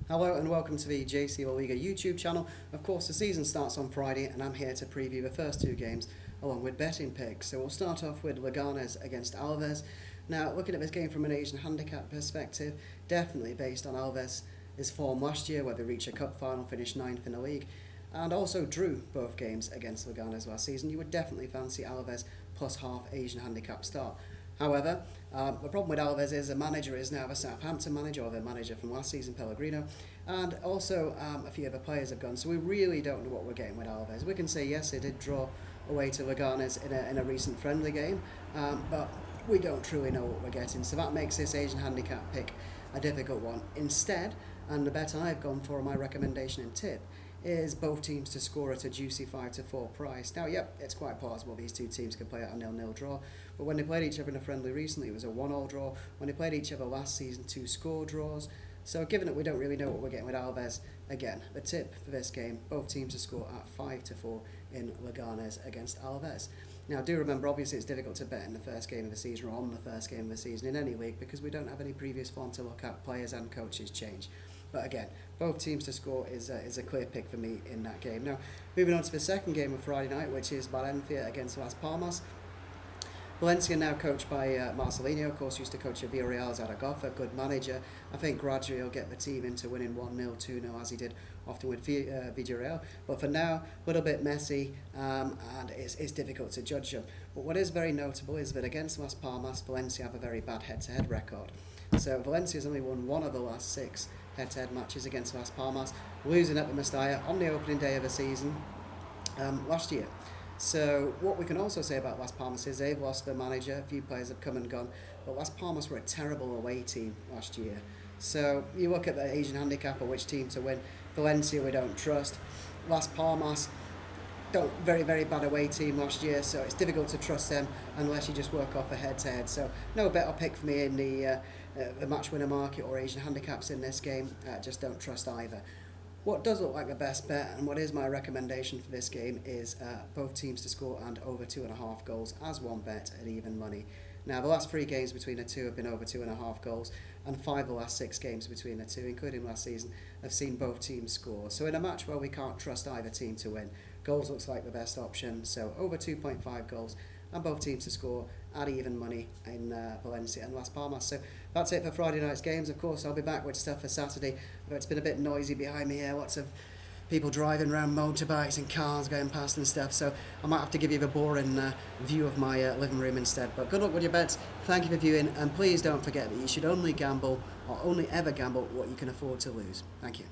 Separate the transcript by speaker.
Speaker 1: Hello and welcome to the JCLaLiga YouTube channel. Of course, the season starts on Friday and I'm here to preview the first two games along with betting picks. So we'll start off with Leganes against Alaves. Now, looking at this game from an Asian handicap perspective, definitely based on Alaves' form last year, where they reached a cup final, finished 9th in the league, and also drew both games against Leganes last season. You would definitely fancy Alaves plus half Asian handicap start. However, the problem with Alaves is the manager is now the Southampton manager, or the manager from last season, Pellegrino, and also a few other players have gone, so we really don't know what we're getting with Alaves. We can say yes, they did draw away to Leganes in a recent friendly game, but we don't truly know what we're getting, so that makes this Asian handicap pick a difficult one. Instead, and the bet I've gone for, my recommendation and tip, is both teams to score at a juicy 5-4 price. Now, yep, it's quite plausible these two teams could play at a 0-0 draw, but when they played each other in a friendly recently, it was a 1-1 draw. When they played each other last season, 2 score draws. So given that we don't really know what we're getting with Alaves, again, the tip for this game, both teams to score at 5-4 in Leganes against Alaves. Now, do remember, obviously it's difficult to bet in the first game of the season or on the first game of the season in any league because we don't have any previous form to look at. Players and coaches change. But again, both teams to score is a clear pick for me in that game. Now, moving on to the second game of Friday night, which is Valencia against Las Palmas. Valencia now coached by Marcelino, of course, used to coach at Villarreal, Zaragoza, good manager. I think gradually he'll get the team into winning 1-0, 2-0, as he did often with Villarreal. But for now, a little bit messy, and it's difficult to judge them. But what is very notable is that against Las Palmas, Valencia have a very bad head-to-head record. So Valencia's only won one of the last 6 head-to-head matches against Las Palmas, losing at the Mestalla on the opening day of the season last year. So what we can also say about Las Palmas is they've lost their manager, a few players have come and gone, but Las Palmas were a terrible away team last year. So you look at the Asian handicap or which team to win. Valencia we don't trust. Las Palmas, very, very bad away team last year, so it's difficult to trust them unless you just work off a head-to-head. So no better pick for me in the match winner market or Asian handicaps in this game. Just don't trust either. What does look like the best bet, and what is my recommendation for this game, is both teams to score and over 2.5 goals as one bet at even money. Now, the last 3 games between the two have been over 2.5 goals, and 5 of the last 6 games between the two, including last season, have seen both teams score. So in a match where we can't trust either team to win, goals looks like the best option. So over 2.5 goals and both teams to score at even money in Valencia and Las Palmas. So that's it for Friday night's games. Of course, I'll be back with stuff for Saturday. It's been a bit noisy behind me here, lots of people driving around motorbikes and cars going past and stuff, so I might have to give you the boring view of my living room instead. But good luck with your bets, thank you for viewing, and please don't forget that you should only gamble, or only ever gamble, what you can afford to lose. Thank you.